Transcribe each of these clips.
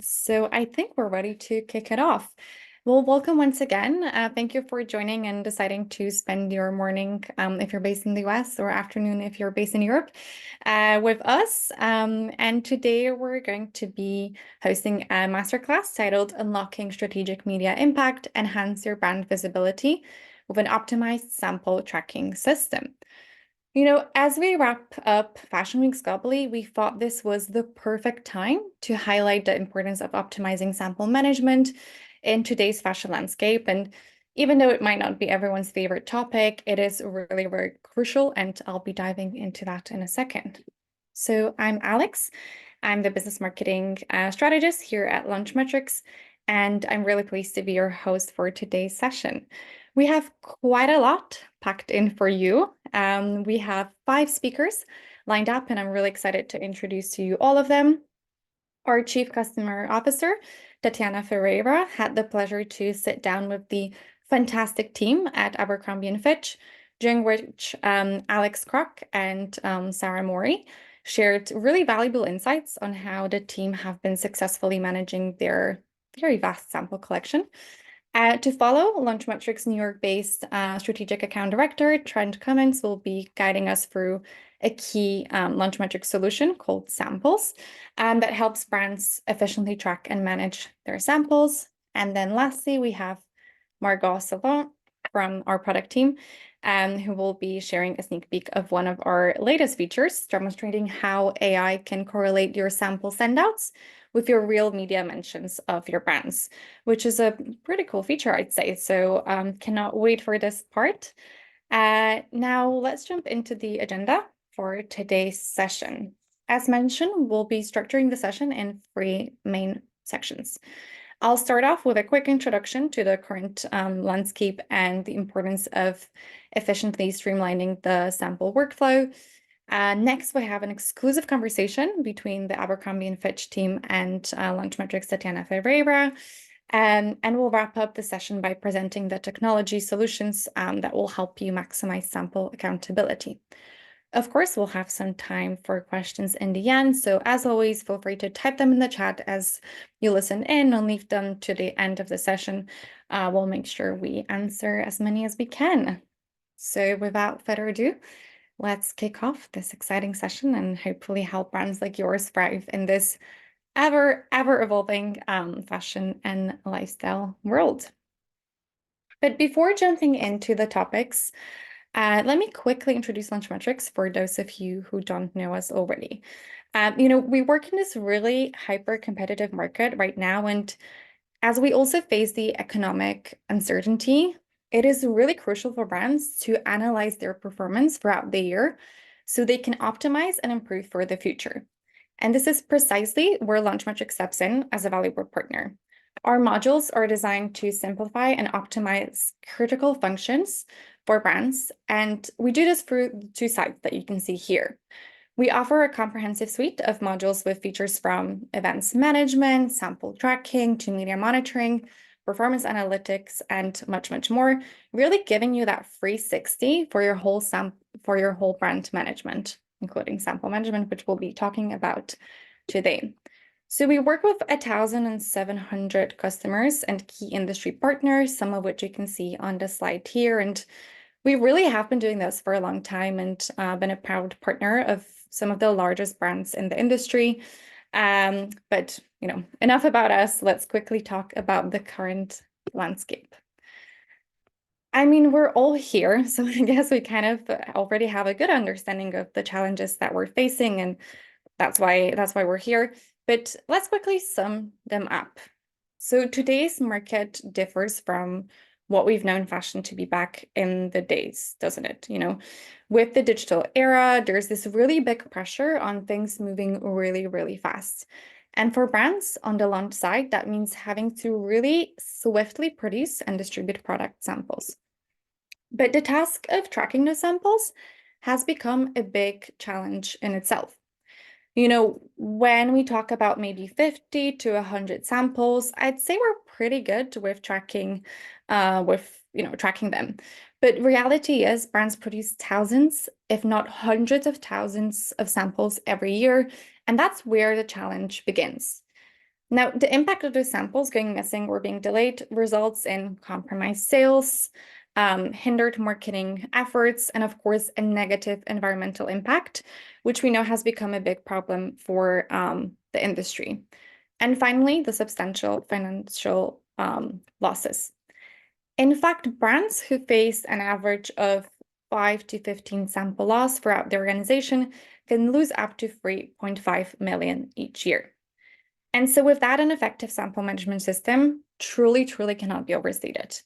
So I think we're ready to kick it off. Well, welcome once again. Thank you for joining and deciding to spend your morning, if you're based in the US, or afternoon if you're based in Europe, with us. And today we're going to be hosting a masterclass titled Unlocking Strategic Media Impact, Enhance Your Brand Visibility with an Optimized Sample Tracking System. As we wrap up Fashion Weeks globally, we thought this was the perfect time to highlight the importance of optimizing sample management in today's fashion landscape. And even though it might not be everyone's favorite topic, it is really very crucial, and I'll be diving into that in a second. So I'm Alex. I'm the business marketing strategist here at Launchmetrics, and I'm really pleased to be your host for today's session. We have quite a lot packed in for you. We have 5 speakers lined up, and I'm really excited to introduce to you all of them. Our Chief Customer Officer, Tatiana Ferreira, had the pleasure to sit down with the fantastic team at Abercrombie Fitch, during which Alex Kroc and Sarah Mori shared really valuable insights on how the team have been successfully managing their very vast sample collection. To follow, Launchmetrics New York-based strategic account director Trent Cummins will be guiding us through a key Launchmetrics solution called Samples that helps brands efficiently track and manage their samples. And then lastly, we have Margot Savant from our product team, who will be sharing a sneak peek of one of our latest features, demonstrating how AI can correlate your sample sendouts with your real media mentions of your brands, which is a pretty cool feature, I'd say. So cannot wait for this part. Now let's jump into the agenda for today's session. As mentioned, we'll be structuring the session in 3 main sections. I'll start off with a quick introduction to the current landscape and the importance of efficiently streamlining the sample workflow. Next, we have an exclusive conversation between the Abercrombie Fitch team and Launchmetrics' Tatiana Ferreira. And we'll wrap up the session by presenting the technology solutions that will help you maximize sample accountability. Of course, we'll have some time for questions in the end. So as always, feel free to type them in the chat as you listen in, and leave them to the end of the session. We'll make sure we answer as many as we can. So without further ado, let's kick off this exciting session and hopefully help brands like yours thrive in this ever evolving fashion and lifestyle world. But before jumping into the topics, let me quickly introduce Launchmetrics for those of you who don't know us already. We work in this really hyper-competitive market right now, and as we also face the economic uncertainty, it is really crucial for brands to analyze their performance throughout the year so they can optimize and improve for the future. And this is precisely where Launchmetrics steps in as a valuable partner. Our modules are designed to simplify and optimize critical functions for brands, and we do this through 2 sites that you can see here. We offer a comprehensive suite of modules with features from events management, sample tracking, to media monitoring, performance analytics, and much more, really giving you that 360 for your whole brand management, including sample management, which we'll be talking about today. So we work with 1,700 customers and key industry partners, some of which you can see on the slide here. And we really have been doing this for a long time and been a proud partner of some of the largest brands in the industry. But enough about us. Let's quickly talk about the current landscape. I mean, we're all here, so I guess we kind of already have a good understanding of the challenges that we're facing, and that's why we're here. But let's quickly sum them up. So today's market differs from what we've known fashion to be back in the days, doesn't it? With the digital era, there's this really big pressure on things moving really fast. And for brands on the launch side, that means having to really swiftly produce and distribute product samples. But the task of tracking those samples has become a big challenge in itself. When we talk about maybe 50 to 100 samples, I'd say we're pretty good with tracking them. But reality is brands produce thousands, if not hundreds of thousands of samples every year. And that's where the challenge begins. Now, the impact of those samples going missing or being delayed results in compromised sales, hindered marketing efforts, and of course, a negative environmental impact, which we know has become a big problem for the industry. And finally, the substantial financial losses. In fact, brands who face an average of 5 to 15 sample loss throughout the organization can lose up to 3.5 million each year. And so with that, an effective sample management system truly cannot be overstated.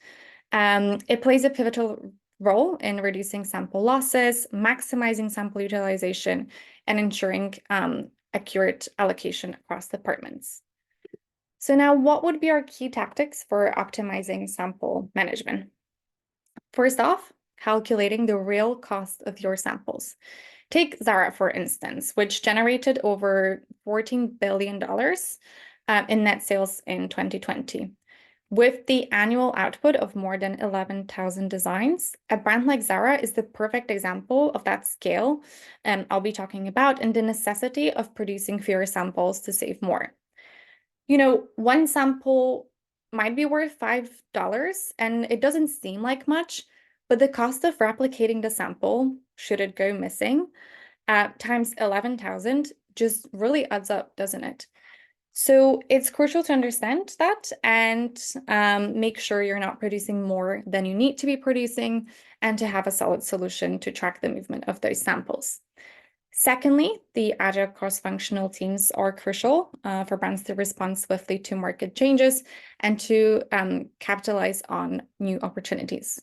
It plays a pivotal role in reducing sample losses, maximizing sample utilization, and ensuring accurate allocation across departments. So now, what would be our key tactics for optimizing sample management? First off, calculating the real cost of your samples. Take Zara, for instance, which generated over $14 billion in net sales in 2020. With the annual output of more than 11,000 designs, a brand like Zara is the perfect example of that scale I'll be talking about, and the necessity of producing fewer samples to save more. You know, one sample might be worth $5, and it doesn't seem like much, but the cost of replicating the sample, should it go missing, times 11,000 just really adds up, doesn't it? So it's crucial to understand that and make sure you're not producing more than you need to be producing, and to have a solid solution to track the movement of those samples. Secondly, the agile cross-functional teams are crucial for brands to respond swiftly to market changes and to capitalize on new opportunities.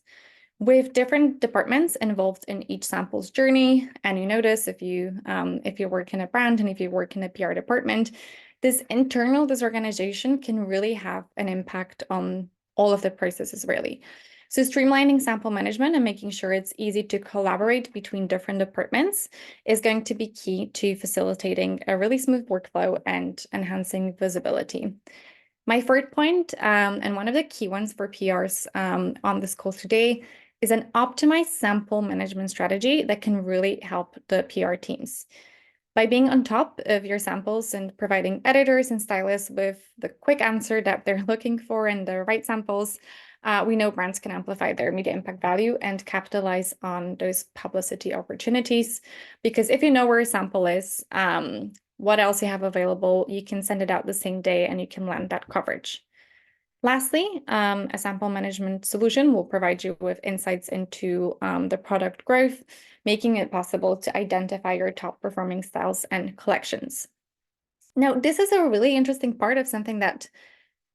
With different departments involved in each sample's journey, and you notice if you work in a brand and if you work in a PR department, this internal disorganization can really have an impact on all of the processes, really. So streamlining sample management and making sure it's easy to collaborate between different departments is going to be key to facilitating a really smooth workflow and enhancing visibility. My third point, and one of the key ones for PRs on this call today, is an optimized sample management strategy that can really help the PR teams. By being on top of your samples and providing editors and stylists with the quick answer that they're looking for and the right samples, we know brands can amplify their media impact value and capitalize on those publicity opportunities. Because if you know where a sample is, what else you have available, you can send it out the same day and you can land that coverage. Lastly, a sample management solution will provide you with insights into the product growth, making it possible to identify your top performing styles and collections. Now, this is a really interesting part of something that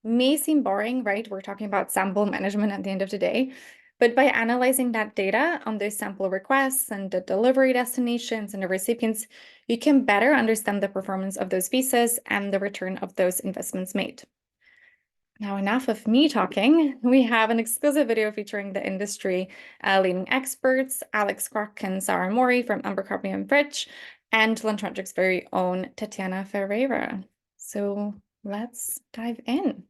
may seem boring, right? We're talking about sample management at the end of the day, but by analyzing that data on those sample requests and the delivery destinations and the recipients, you can better understand the performance of those pieces and the return of those investments made. Now, enough of me talking. We have an exclusive video featuring the industry leading experts, Alex Kroc and Sarah Mori from Abercrombie Fitch, and Launchmetrics' very own Tatiana Ferreira. So let's dive in.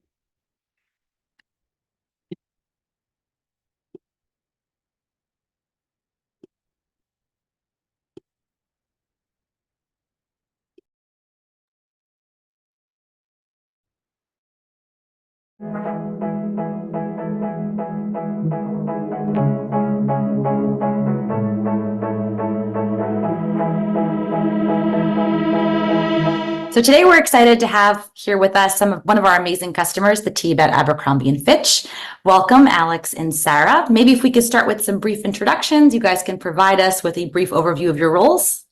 So today we're excited to have here with us one of our amazing customers, the team at Abercrombie & Fitch. Welcome, Alex and Sarah. Maybe if we could start with some brief introductions, you guys can provide us with a brief overview of your roles.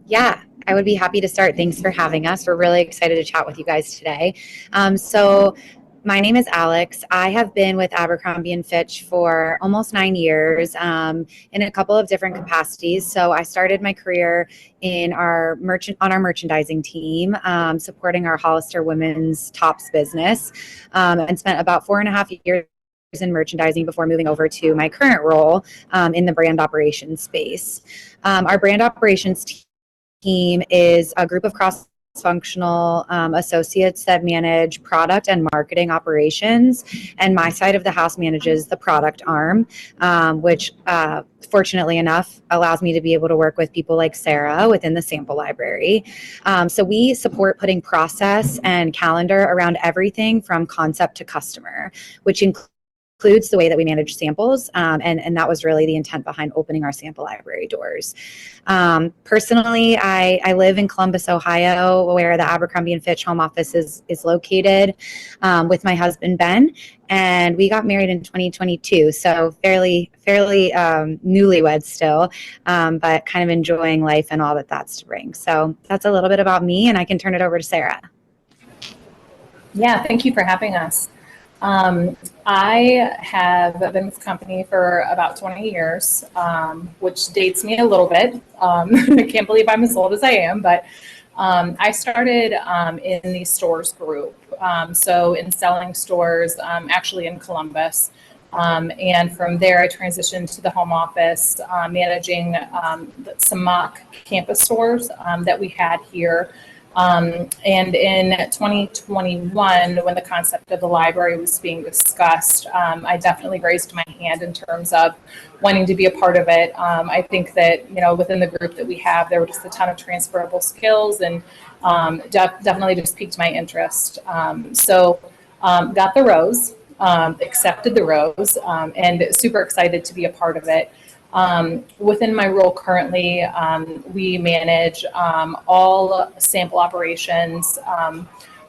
Yeah, I would be happy to start. Thanks for having us. We're really excited to chat with you guys today. My name is Alex. I have been with Abercrombie & Fitch for almost 9 years in a couple of different capacities. So I started my career on our merchandising team, supporting our Hollister women's tops business, and spent about 4.5 years in merchandising before moving over to my current role in the brand operations space. Our brand operations team is a group of cross-functional associates that manage product and marketing operations, and my side of the house manages the product arm, which fortunately enough allows me to be able to work with people like Sarah within the sample library. So we support putting process and calendar around everything from concept to customer, which includes the way that we manage samples. And that was really the intent behind opening our sample library doors. Personally, I live in Columbus, Ohio, where the Abercrombie & Fitch home office is located, with my husband, Ben. And we got married in 2022, so fairly newlyweds still, but kind of enjoying life and all that that's to bring. So that's a little bit about me, and I can turn it over to Sarah. Yeah, thank you for having us. I have been with the company for about 20 years, which dates me a little bit. I can't believe I'm as old as I am, but I started in the stores group. So in selling stores, actually in Columbus. And from there, I transitioned to the home office, managing some mock campus stores that we had here. And in 2021, when the concept of the library was being discussed, I definitely raised my hand in terms of wanting to be a part of it. I think that, within the group that we have, there were just a ton of transferable skills, and definitely just piqued my interest. So got the rose, accepted the rose, and super excited to be a part of it. Within my role currently, we manage all sample operations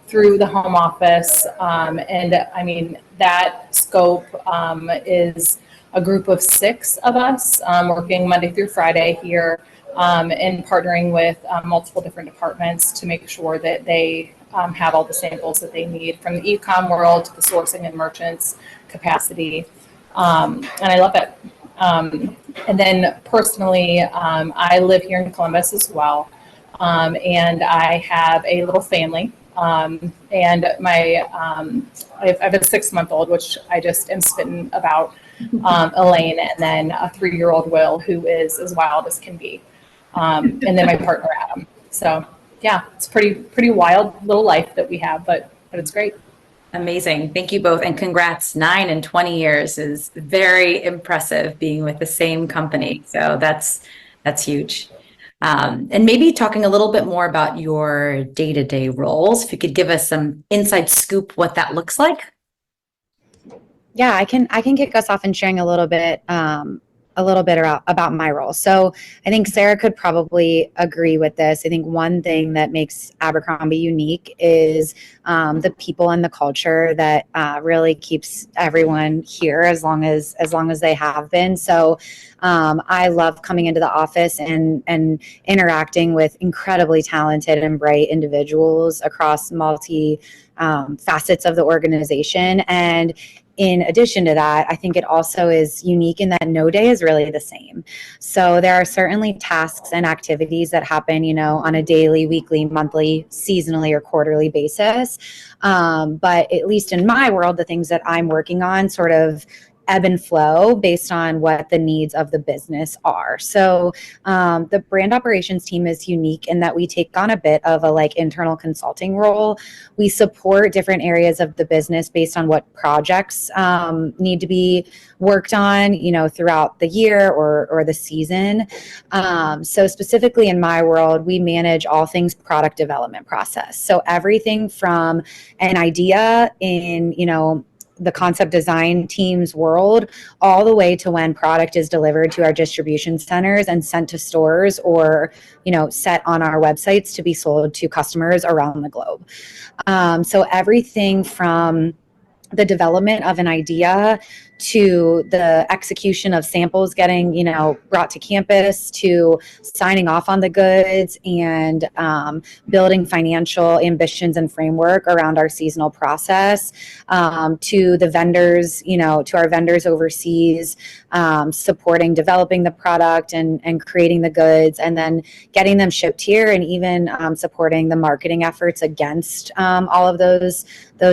through the home office. And I mean, that scope is a group of 6 of us working Monday through Friday here, and partnering with multiple different departments to make sure that they have all the samples that they need, from the e-com world to the sourcing and merchants capacity. And I love it. And then personally, I live here in Columbus as well. And I have a little family. And I have a 6-month-old, which I just am spitting about, Elaine, and then a 3-year-old Will, who is as wild as can be. And then my partner, Adam. So yeah, it's pretty wild little life that we have, but it's great. Amazing. Thank you both. And congrats. 9 and 20 years is very impressive, being with the same company. So that's huge. And maybe talking a little bit more about your day-to-day roles, if you could give us some inside scoop what that looks like. Yeah, I can kick us off in sharing a little bit about my role. So I think Sarah could probably agree with this. I think one thing that makes Abercrombie unique is the people and the culture that really keeps everyone here as long as they have been. So I love coming into the office and interacting with incredibly talented and bright individuals across multi facets of the organization. And in addition to that, I think it also is unique in that no day is really the same. So there are certainly tasks and activities that happen, on a daily, weekly, monthly, seasonally, or quarterly basis. But at least in my world, the things that I'm working on sort of ebb and flow based on what the needs of the business are. So the brand operations team is unique in that we take on a bit of a internal consulting role. We support different areas of the business based on what projects need to be worked on, throughout the year or the season. So specifically in my world, we manage all things product development process. So everything from an idea in, the concept design team's world, all the way to when product is delivered to our distribution centers and sent to stores or, set on our websites to be sold to customers around the globe. So everything from the development of an idea to the execution of samples getting, brought to campus, to signing off on the goods and building financial ambitions and framework around our seasonal process, to the vendors, to our vendors overseas, supporting developing the product and creating the goods and then getting them shipped here, and even supporting the marketing efforts against all of those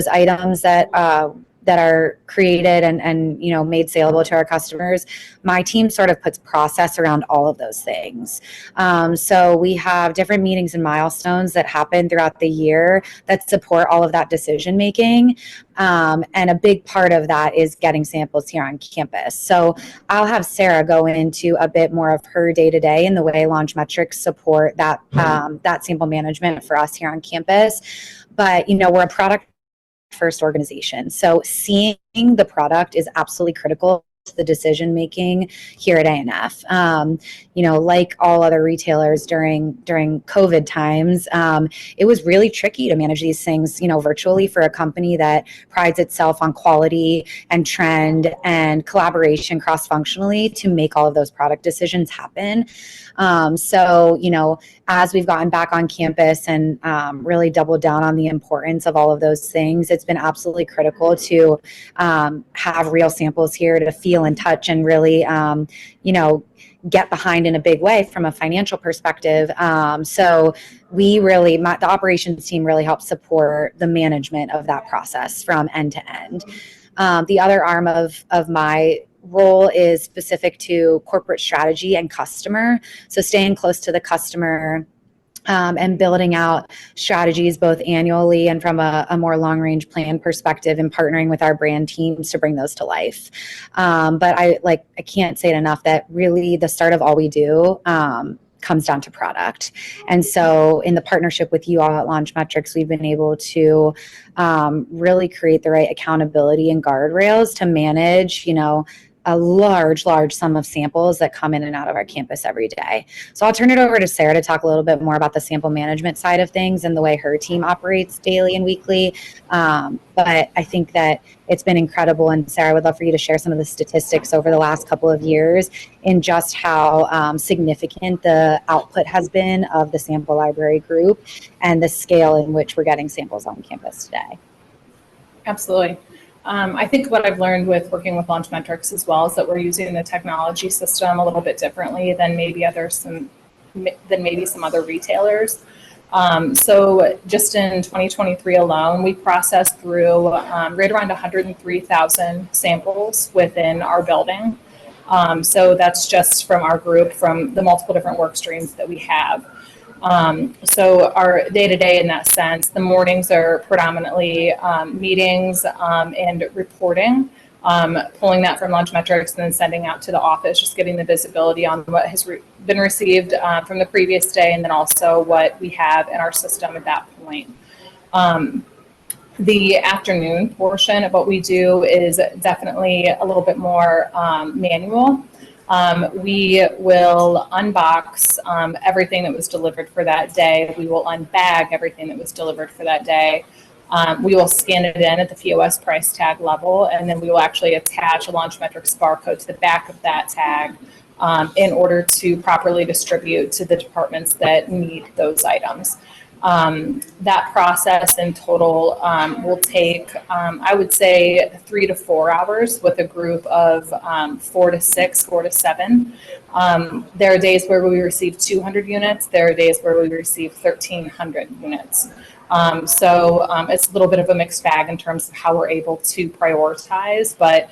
items that that are created and made saleable to our customers, my team sort of puts process around all of those things. So we have different meetings and milestones that happen throughout the year that support all of that decision making. And a big part of that is getting samples here on campus. So I'll have Sarah go into a bit more of her day-to-day and the way Launchmetrics support that that sample management for us here on campus. But we're a product first organization, so seeing the product is absolutely critical to the decision making here at A&F. Like all other retailers during COVID times, it was really tricky to manage these things, virtually for a company that prides itself on quality and trend and collaboration cross-functionally to make all of those product decisions happen. So, as we've gotten back on campus and really doubled down on the importance of all of those things, it's been absolutely critical to have real samples here to feel and touch and really, get behind in a big way from a financial perspective. So we really, the operations team really helps support the management of that process from end to end. The other arm of my role is specific to corporate strategy and customer. So staying close to the customer and building out strategies both annually and from a more long-range plan perspective, and partnering with our brand teams to bring those to life. But I can't say it enough that really the start of all we do comes down to product. And so in the partnership with you all at Launchmetrics, we've been able to really create the right accountability and guardrails to manage, a large sum of samples that come in and out of our campus every day. So I'll turn it over to Sarah to talk a little bit more about the sample management side of things and the way her team operates daily and weekly. But I think that it's been incredible. And Sarah, I would love for you to share some of the statistics over the last couple of years in just how significant the output has been of the sample library group and the scale in which we're getting samples on campus today. Absolutely. I think what I've learned with working with Launchmetrics as well is that we're using the technology system a little bit differently than maybe some other retailers. So just in 2023 alone, we processed through right around 103,000 samples within our building. So that's just from our group, from the multiple different work streams that we have. So our day-to-day in that sense, the mornings are predominantly meetings and reporting, pulling that from Launchmetrics and then sending out to the office, just getting the visibility on what has been received from the previous day, and then also what we have in our system at that point. The afternoon portion of what we do is definitely a little bit more manual. We will unbox everything that was delivered for that day. We will unbag everything that was delivered for that day. We will scan it in at the POS price tag level, and then we will actually attach a Launchmetrics barcode to the back of that tag in order to properly distribute to the departments that need those items. That process in total will take, I would say, 3 to 4 hours with a group of 4 to 6, 4 to 7. There are days where we receive 200 units. There are days where we receive 1,300 units. So it's a little bit of a mixed bag in terms of how we're able to prioritize, but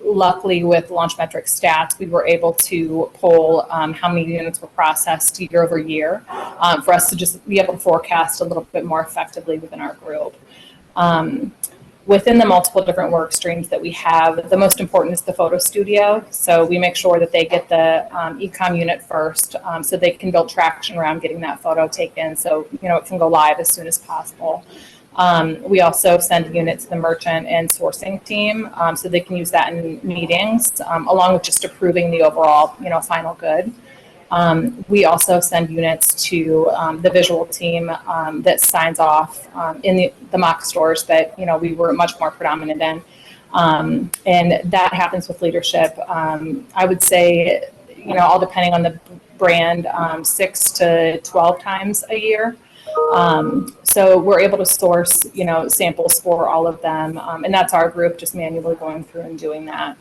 luckily with Launchmetrics stats, we were able to pull how many units were processed year over year for us to just be able to forecast a little bit more effectively within our group. Within the multiple different work streams that we have, the most important is the photo studio. So we make sure that they get the e-com unit first so they can build traction around getting that photo taken so it can go live as soon as possible. We also send units to the merchant and sourcing team so they can use that in meetings along with just approving the overall final good. We also send units to the visual team that signs off in the mock stores that we were much more predominant in, and that happens with leadership. I would say all depending on the brand, 6 to 12 times a year. So we're able to source samples for all of them, and that's our group just manually going through and doing that.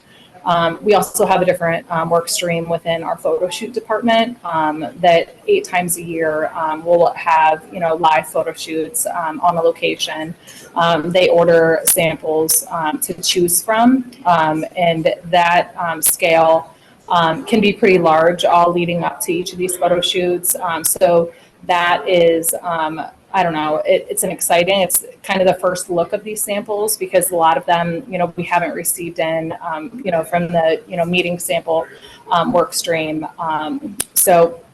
We also have a different work stream within our photo shoot department that 8 times a year we'll have, live photo shoots on a location. They order samples to choose from, and that scale can be pretty large, all leading up to each of these photo shoots. So that is, I don't know, it's it's kind of the first look of these samples, because a lot of them, we haven't received in, from the, meeting sample work stream. So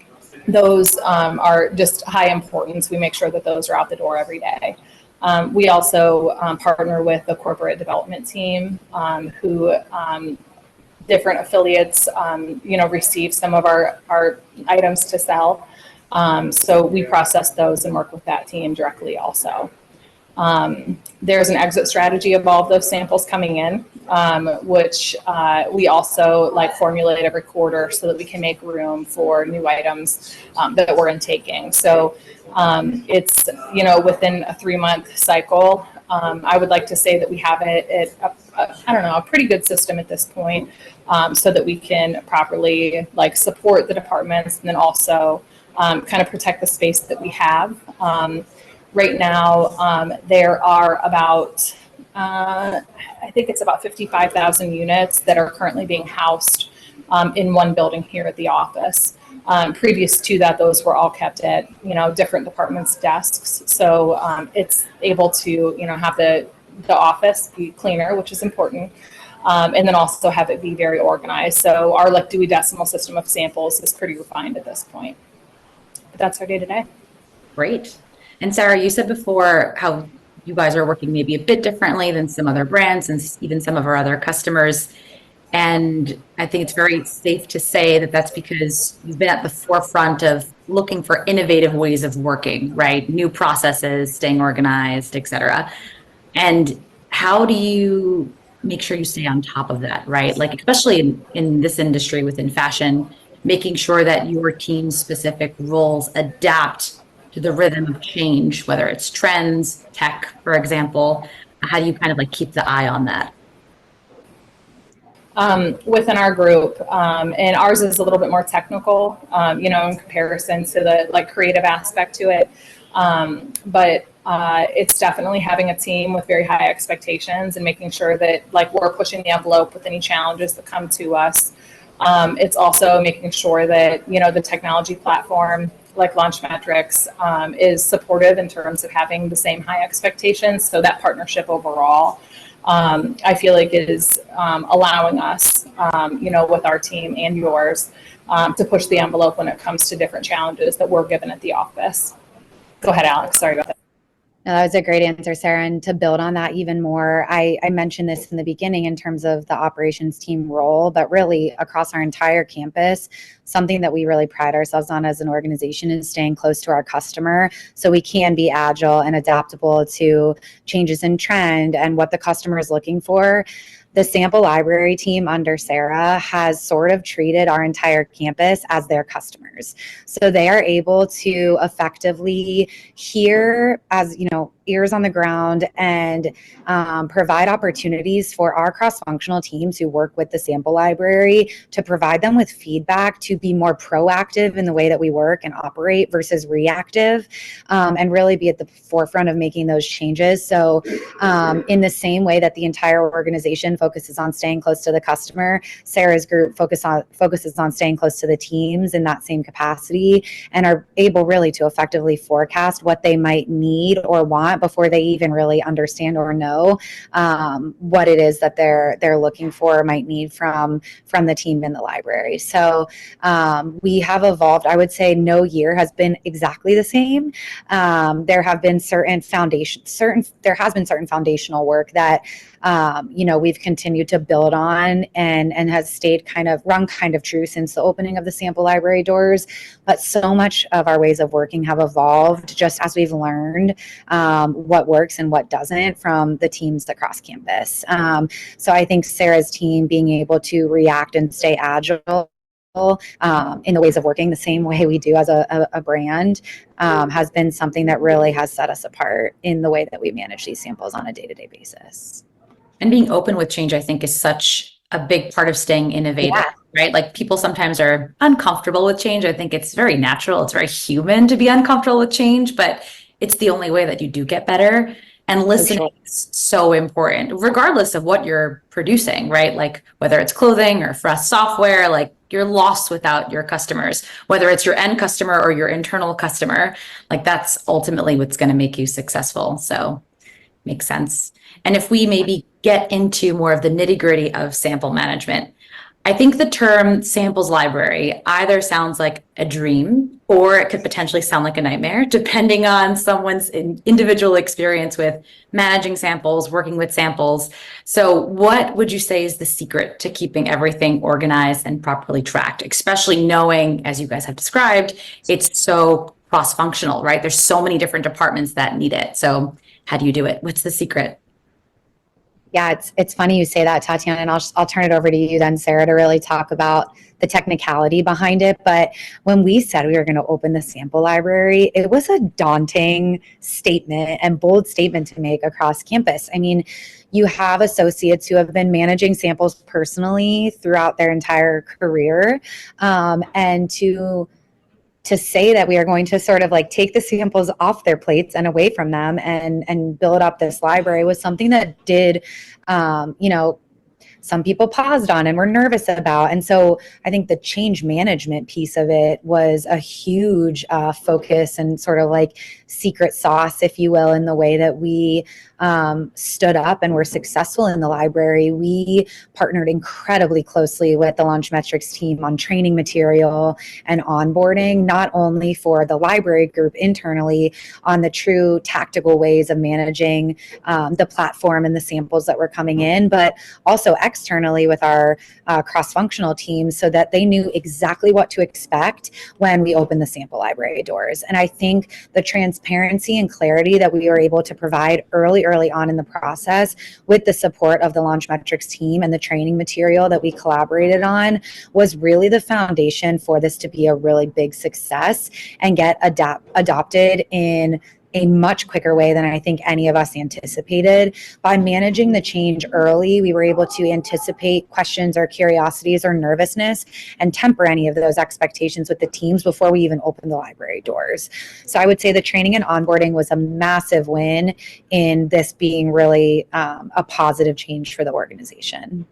those are just high importance. We make sure that those are out the door every day. We also partner with the corporate development team who different affiliates, receive some of our items to sell. So we process those and work with that team directly also. There's an exit strategy of all of those samples coming in, which we also formulate every quarter so that we can make room for new items that we're intaking. So it's, within a 3-month cycle. I would like to say that we have a pretty good system at this point, so that we can properly support the departments, and then also kind of protect the space that we have. Right now, there are about, I think it's about 55,000 units that are currently being housed in one building here at the office. Previous to that, those were all kept at, different departments' desks. So it's able to, have the office be cleaner, which is important. And then also have it be very organized. So our Dewey Decimal system of samples is pretty refined at this point. But that's our day to day. Great. And Sarah, you said before how you guys are working maybe a bit differently than some other brands and even some of our other customers. And I think it's very safe to say that that's because you've been at the forefront of looking for innovative ways of working, right? New processes, staying organized, et cetera. And how do you make sure you stay on top of that, right? Especially in this industry within fashion, making sure that your team's specific roles adapt to the rhythm of change, whether it's trends, tech, for example. How do you kind of keep the eye on that? Within our group, and ours is a little bit more technical, in comparison to the creative aspect to it. But it's definitely having a team with very high expectations and making sure that we're pushing the envelope with any challenges that come to us. It's also making sure that, the technology platform like Launchmetrics is supportive in terms of having the same high expectations. So that partnership overall, I feel like it is allowing us, with our team and yours, to push the envelope when it comes to different challenges that we're given at the office. Go ahead, Alex. Sorry about that. No, that was a great answer, Sarah. And to build on that even more, I mentioned this in the beginning in terms of the operations team role, but really across our entire campus, something that we really pride ourselves on as an organization is staying close to our customer so we can be agile and adaptable to changes in trend and what the customer is looking for. The sample library team under Sarah has sort of treated our entire campus as their customers. So they are able to effectively hear, as ears on the ground, and provide opportunities for our cross-functional teams who work with the sample library to provide them with feedback to be more proactive in the way that we work and operate versus reactive, and really be at the forefront of making those changes. So in the same way that the entire organization focuses on staying close to the customer, Sarah's group focuses on staying close to the teams in that same capacity, and are able really to effectively forecast what they might need or want before they even really understand or know what it is that they're looking for or might need from the team in the library. So we have evolved. I would say no year has been exactly the same. There have been certain foundational work that we've continued to build on and has stayed rung true since the opening of the sample library doors. But so much of our ways of working have evolved just as we've learned what works and what doesn't from the teams across campus. So I think Sarah's team being able to react and stay agile in the ways of working the same way we do as a brand has been something that really has set us apart in the way that we manage these samples on a day-to-day basis. And being open with change, I think, is such a big part of staying innovative, Yeah. right? Like people sometimes are uncomfortable with change. I think it's very natural. It's very human to be uncomfortable with change, but it's the only way that you do get better. And listening is so important, regardless of what you're producing, right? Like whether it's clothing or for us software, like you're lost without your customers, whether it's your end customer or your internal customer, like that's ultimately what's going to make you successful. So makes sense. And if we maybe get into more of the nitty-gritty of sample management, I think the term samples library either sounds like a dream or it could potentially sound like a nightmare, depending on someone's individual experience with managing samples, working with samples. So what would you say is the secret to keeping everything organized and properly tracked, especially knowing, as you guys have described, it's so cross-functional, right? There's so many different departments that need it. So how do you do it? What's the secret? Yeah, it's funny you say that, Tatiana, and I'll turn it over to you then, Sarah, to really talk about the technicality behind it. But when we said we were going to open the sample library, it was a daunting statement and bold statement to make across campus. I mean, you have associates who have been managing samples personally throughout their entire career, and to say that we are going to sort of like take the samples off their plates and away from them and build up this library was something that did, some people paused on and were nervous about. And so I think the change management piece of it was a huge focus and sort of like secret sauce, if you will, in the way that we stood up and were successful in the library. We partnered incredibly closely with the Launchmetrics team on training material and onboarding, not only for the library group internally on the true tactical ways of managing the platform and the samples that were coming in, but also externally with our cross-functional teams so that they knew exactly what to expect when we opened the sample library doors. And I think the transparency and clarity that we were able to provide early on in the process with the support of the Launchmetrics team and the training material that we collaborated on was really the foundation for this to be a really big success and get adopted in a much quicker way than I think any of us anticipated. By managing the change early, we were able to anticipate questions or curiosities or nervousness and temper any of those expectations with the teams before we even opened the library doors. So I would say the training and onboarding was a massive win in this being really a positive change for the organization.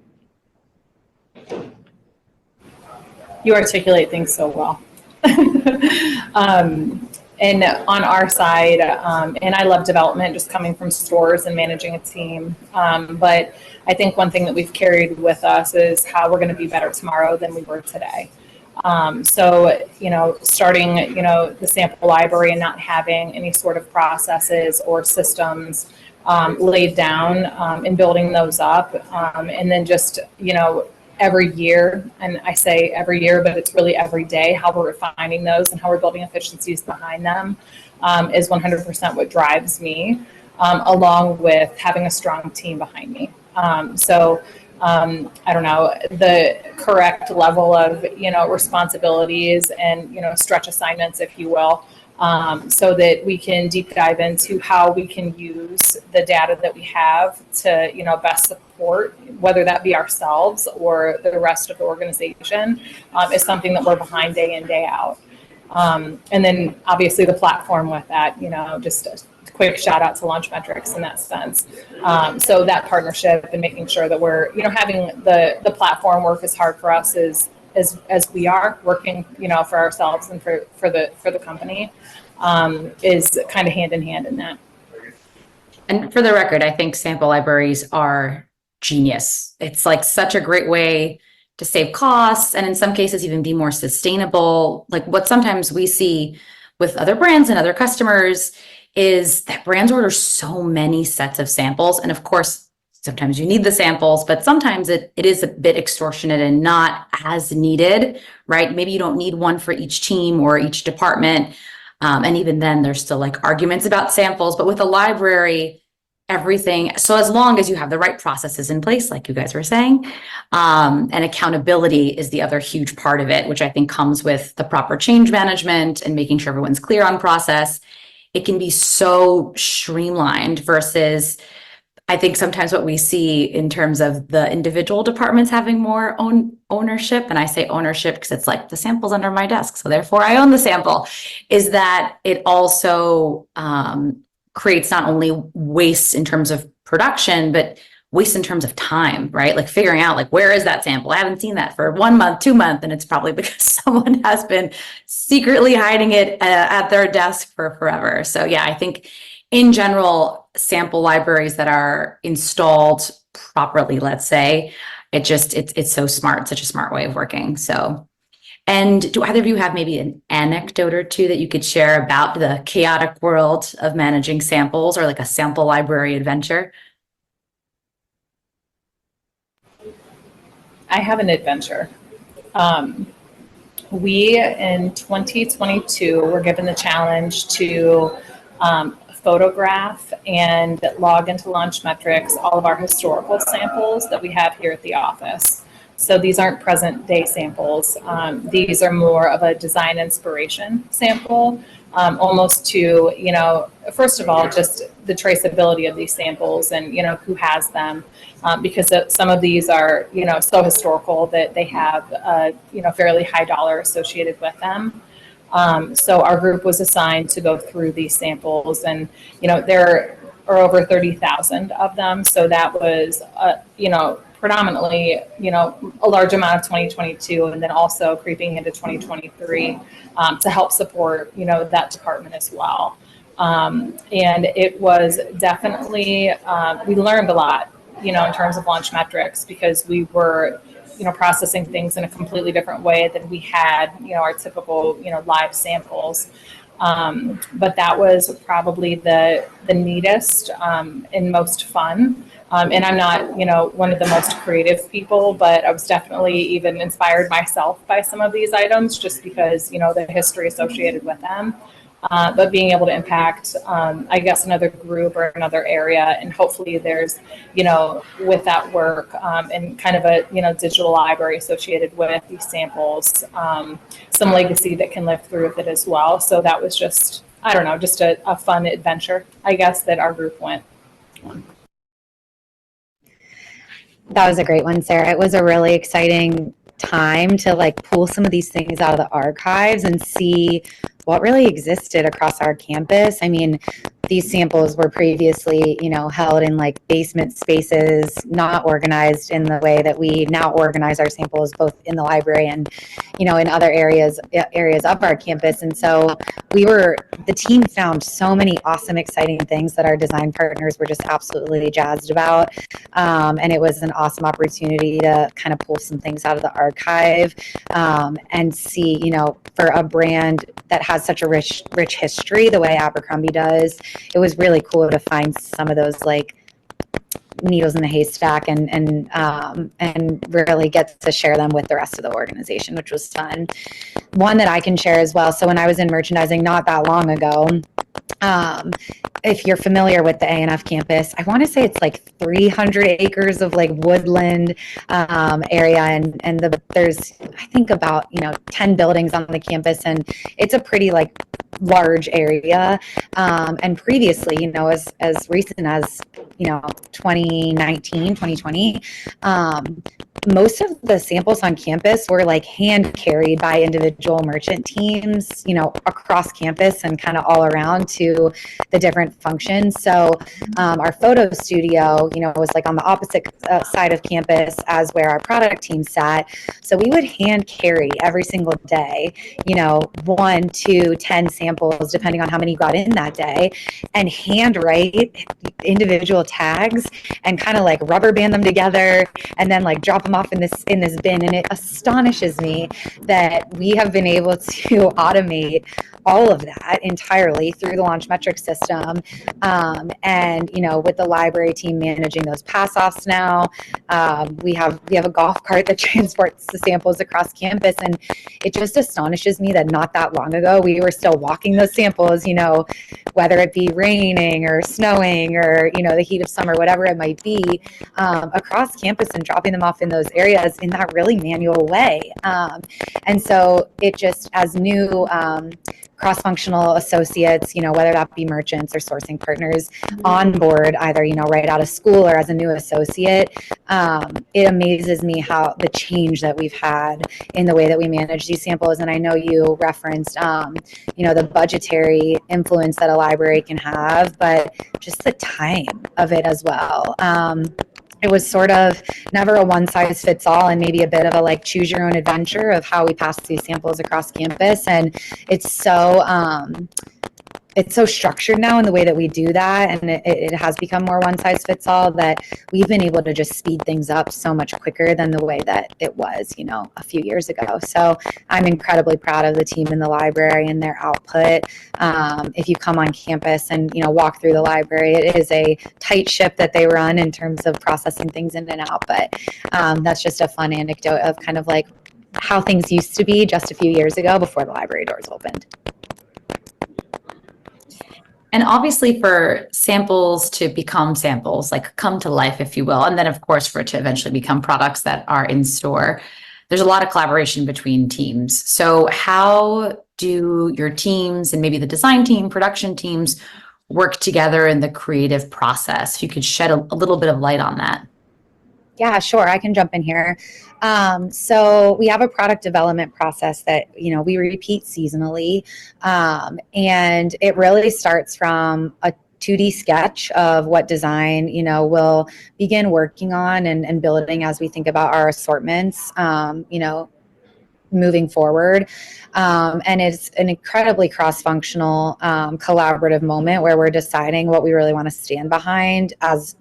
You articulate things so well. And on our side, and I love development, just coming from stores and managing a team. But I think one thing that we've carried with us is how we're going to be better tomorrow than we were today. So, starting, the sample library and not having any sort of processes or systems laid down and building those up. And then just, every year, and I say every year, but it's really every day, how we're refining those and how we're building efficiencies behind them is 100% what drives me, along with having a strong team behind me. I don't know, the correct level of, responsibilities and, stretch assignments, if you will, so that we can deep dive into how we can use the data that we have to, best support, whether that be ourselves or the rest of the organization, is something that we're behind day in, day out. And then obviously the platform with that, just a quick shout out to Launchmetrics in that sense. So that partnership and making sure that we're, having the platform work as hard for us as we are working, for ourselves and for the company, is kind of hand in hand in that. And for the record, I think sample libraries are genius. It's like such a great way to save costs and in some cases even be more sustainable. Like what sometimes we see with other brands and other customers is that brands order so many sets of samples. And of course, sometimes you need the samples, but sometimes it is a bit extortionate and not as needed, right? Maybe you don't need one for each team or each department. And even then there's still like arguments about samples, but with a library, everything. So as long as you have the right processes in place, like you guys were saying, and accountability is the other huge part of it, which I think comes with the proper change management and making sure everyone's clear on process. It can be so streamlined versus I think sometimes what we see in terms of the individual departments having more ownership, and I say ownership because it's like the sample's under my desk, so therefore I own the sample, is that it also creates not only waste in terms of production, but waste in terms of time, right? Like figuring out like, where is that sample? I haven't seen that for 1 month, 2 months, and it's probably because someone has been secretly hiding it at their desk for forever. So yeah, I think in general, sample libraries that are installed properly, let's say, it's so smart, such a smart way of working. So, and do either of you have maybe an anecdote or two that you could share about the chaotic world of managing samples, or like a sample library adventure? I have an adventure. We, in 2022, were given the challenge to photograph and log into Launchmetrics all of our historical samples that we have here at the office. So these aren't present day samples. These are more of a design inspiration sample, almost to, first of all, just the traceability of these samples and, who has them. Because some of these are, so historical that they have, fairly high dollar associated with them. So our group was assigned to go through these samples, and, there are over 30,000 of them. So that was, predominantly, a large amount of 2022, and then also creeping into 2023 to help support, that department as well. And it was definitely, we learned a lot, in terms of Launchmetrics, because we were, processing things in a completely different way than we had, our typical, live samples. But that was probably the neatest and most fun. And I'm not, one of the most creative people, but I was definitely even inspired myself by some of these items just because, the history associated with them. But being able to impact, I guess, another group or another area, and hopefully there's, with that work and kind of a, digital library associated with these samples, some legacy that can live through with it as well. So that was just, I don't know, just a fun adventure, I guess, that our group went on. That was a great one, Sarah. It was a really exciting time to pull some of these things out of the archives and see what really existed across our campus. I mean, these samples were previously, held in basement spaces, not organized in the way that we now organize our samples, both in the library and, in other areas of our campus. And so the team found so many awesome, exciting things that our design partners were just absolutely jazzed about. And it was an awesome opportunity to kind of pull some things out of the archive and see, for a brand that has such a rich history, the way Abercrombie does, it was really cool to find some of those needles in the haystack and really get to share them with the rest of the organization, which was fun. One that I can share as well. So when I was in merchandising not that long ago, if you're familiar with the A&F campus, I want to say it's 300 acres of woodland area, and there's I think about 10 buildings on the campus, and it's a pretty large area. And previously, as recent as 2019, 2020, most of the samples on campus were hand carried by individual merchant teams, across campus and kind of all around to the different functions. So our photo studio, was on the opposite side of campus as where our product team sat. So we would hand carry every single day, 1, 2, 10 samples, depending on how many got in that day, and handwrite individual tags and kind of rubber band them together and then drop them off in this bin. And it astonishes me that we have been able to automate all of that entirely through the Launchmetrics system. And, with the library team managing those pass-offs now, We have a golf cart that transports the samples across campus, and it just astonishes me that not that long ago we were still walking those samples, whether it be raining or snowing or the heat of summer, whatever it might be, across campus and dropping them off in those areas in that really manual way. And so it just, as new cross-functional associates, whether that be merchants or sourcing partners on board, either, right out of school or as a new associate, it amazes me how the change that we've had in the way that we manage these samples. And I know you referenced, the budgetary influence that a library can have, but just the time of it as well. It was sort of never a one size fits all, and maybe a bit of a choose your own adventure of how we pass these samples across campus. And it's so structured now in the way that we do that, and it has become more one size fits all, that we've been able to just speed things up so much quicker than the way that it was, a few years ago. So I'm incredibly proud of the team in the library and their output. If you come on campus and, walk through the library, it is a tight ship that they run in terms of processing things in and out. But that's just a fun anecdote of kind of how things used to be just a few years ago before the library doors opened. And obviously for samples to become samples, come to life, if you will, and then of course for it to eventually become products that are in store, there's a lot of collaboration between teams. So how do your teams and maybe the design team, production teams work together in the creative process? If you could shed a little bit of light on that. Yeah, sure. I can jump in here. So we have a product development process that, we repeat seasonally. And it really starts from a 2D sketch of what design, we'll begin working on and building as we think about our assortments, moving forward. And it's an incredibly cross-functional, collaborative moment where we're deciding what we really want to stand behind as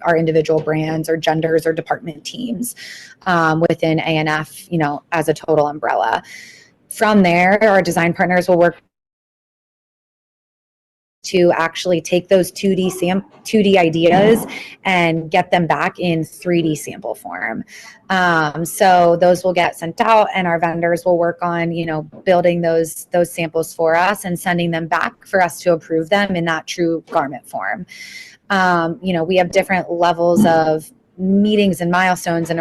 our individual brands or genders or department teams within A&F, as a total umbrella. From there, our design partners will work to actually take those 2D ideas and get them back in 3D sample form. So those will get sent out, and our vendors will work on, building those samples for us and sending them back for us to approve them in that true garment form. We have different levels of meetings and milestones and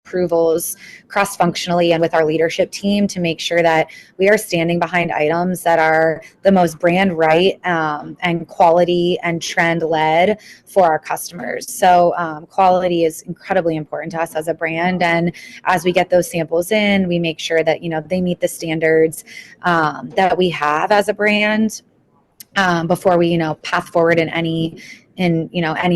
approvals cross-functionally and with our leadership team to make sure that we are standing behind items that are the most brand right and quality and trend led for our customers. So quality is incredibly important to us as a brand, and as we get those samples in, we make sure that they meet the standards that we have as a brand before we path forward in any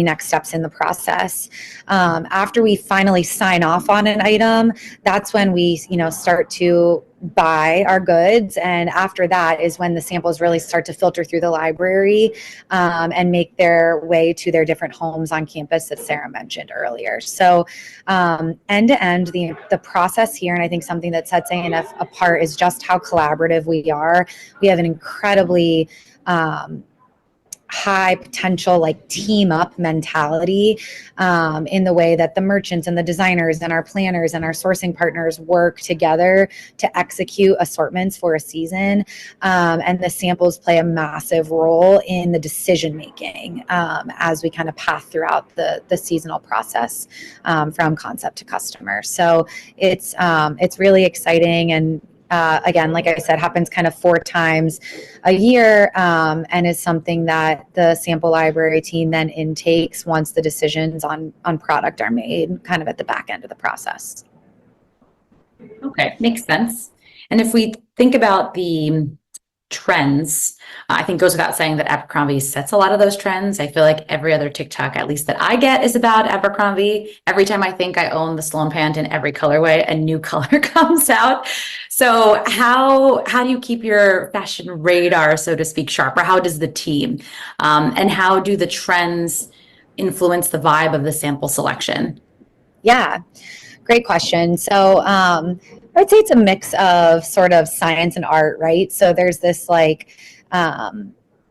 next steps in the process. After we finally sign off on an item, that's when we start to buy our goods, and after that is when the samples really start to filter through the library and make their way to their different homes on campus that Sarah mentioned earlier. So end to end, the process here, and I think something that sets A&F apart is just how collaborative we are. We have an incredibly high potential team up mentality in the way that the merchants and the designers and our planners and our sourcing partners work together to execute assortments for a season, and the samples play a massive role in the decision making as we kind of path throughout the seasonal process from concept to customer. So it's really exciting, and again, like I said, happens kind of 4 times a year, and is something that the sample library team then intakes once the decisions on product are made, kind of at the back end of the process. Okay, makes sense. And if we think about the trends, I think goes without saying that Abercrombie sets a lot of those trends. I feel like every other TikTok, at least that I get, is about Abercrombie. Every time I think I own the Sloan pant in every colorway, a new color comes out. So how do you keep your fashion radar, so to speak, sharp? Or how does the team? And how do the trends influence the vibe of the sample selection? Yeah, great question. So I'd say it's a mix of sort of science and art, right? So there's this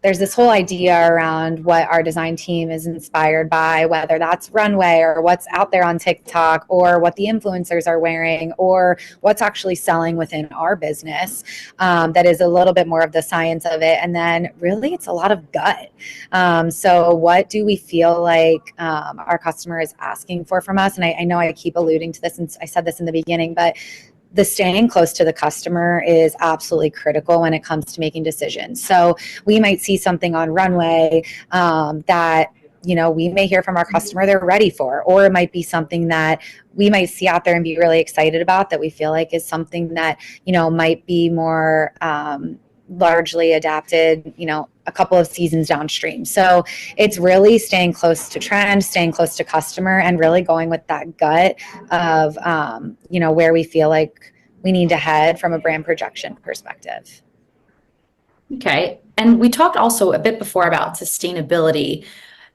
there's this whole idea around what our design team is inspired by, whether that's runway or what's out there on TikTok or what the influencers are wearing or what's actually selling within our business. That is a little bit more of the science of it. And then really it's a lot of gut. So what do we feel like our customer is asking for from us? And I know I keep alluding to this, and I said this in the beginning, but the staying close to the customer is absolutely critical when it comes to making decisions. So we might see something on runway that, you know, we may hear from our customer they're ready for, or it might be something that we might see out there and be really excited about that we feel like is something that, you know, might be more largely adapted, you know, a couple of seasons downstream. So it's really staying close to trend, staying close to customer, and really going with that gut of, you know, where we feel like we need to head from a brand projection perspective. Okay. And we talked also a bit before about sustainability.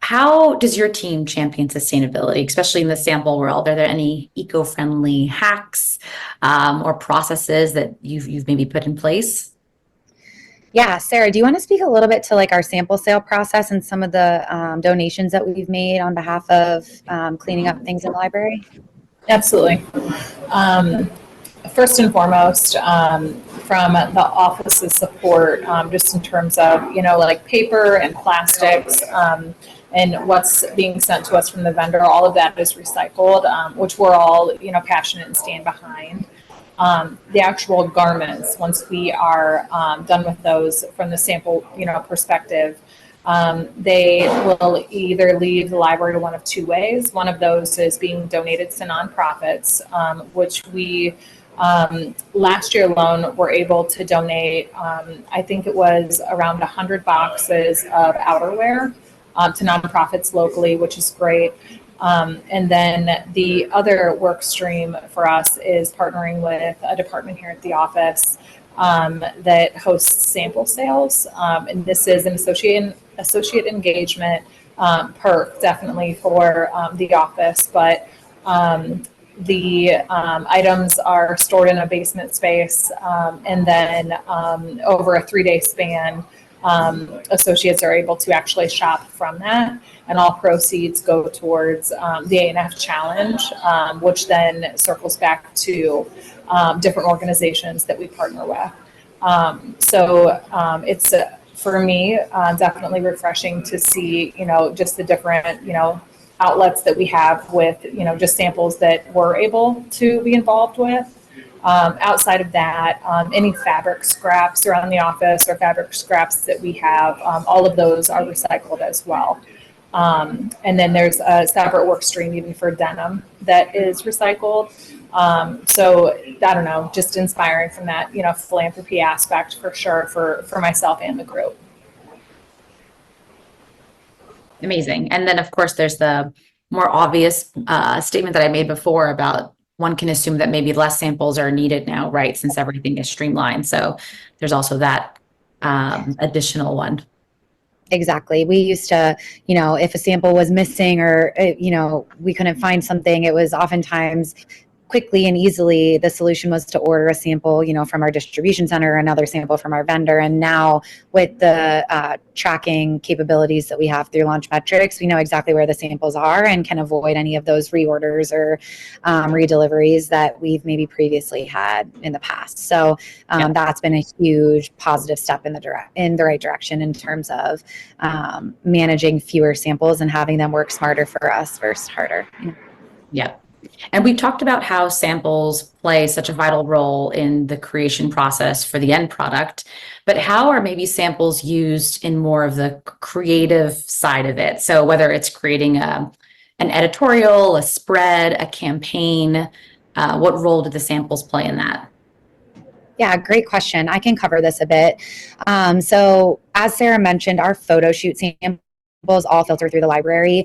How does your team champion sustainability, especially in the sample world? Are there any eco-friendly hacks or processes that you've maybe put in place? Yeah, Sarah, do you want to speak a little bit to like our sample sale process and some of the donations that we've made on behalf of cleaning up things in the library? Absolutely. First and foremost, from the office's support, just in terms of, you know, like paper and plastics, and what's being sent to us from the vendor, all of that is recycled, which we're all, you know, passionate and stand behind. The actual garments, once we are done with those from the sample, you know, perspective, they will either leave the library one of two ways. One of those is being donated to nonprofits, which we last year alone were able to donate, I think it was around 100 boxes of outerwear to nonprofits locally, which is great. And then the other work stream for us is partnering with a department here at the office that hosts sample sales. And this is an associate engagement perk definitely for the office, but the items are stored in a basement space, and then over a 3-day span, associates are able to actually shop from that, and all proceeds go towards the A&F challenge, which then circles back to different organizations that we partner with. So it's for me definitely refreshing to see, you know, just the different, you know, outlets that we have with, you know, just samples that we're able to be involved with. Outside of that, any fabric scraps around the office or fabric scraps that we have, all of those are recycled as well. And then there's a separate work stream even for denim that is recycled. So I don't know, just inspiring from that, you know, philanthropy aspect for sure for myself and the group. Amazing. And then, of course, there's the more obvious statement that I made before about one can assume that maybe less samples are needed now, right? Since everything is streamlined. So there's also that additional one. Exactly. We used to, you know, if a sample was missing or, you know, we couldn't find something, it was oftentimes quickly and easily the solution was to order a sample, you know, from our distribution center or another sample from our vendor. And now with the tracking capabilities that we have through Launchmetrics, we know exactly where the samples are and can avoid any of those reorders or redeliveries that we've maybe previously had in the past. So that's been a huge positive step in the right direction in terms of managing fewer samples and having them work smarter for us versus harder. Yeah. And we talked about how samples play such a vital role in the creation process for the end product, but how are maybe samples used in more of the creative side of it? So whether it's creating an editorial, a spread, a campaign, what role do the samples play in that? Yeah, great question. I can cover this a bit. So as Sarah mentioned, our photo shoot samples all filter through the library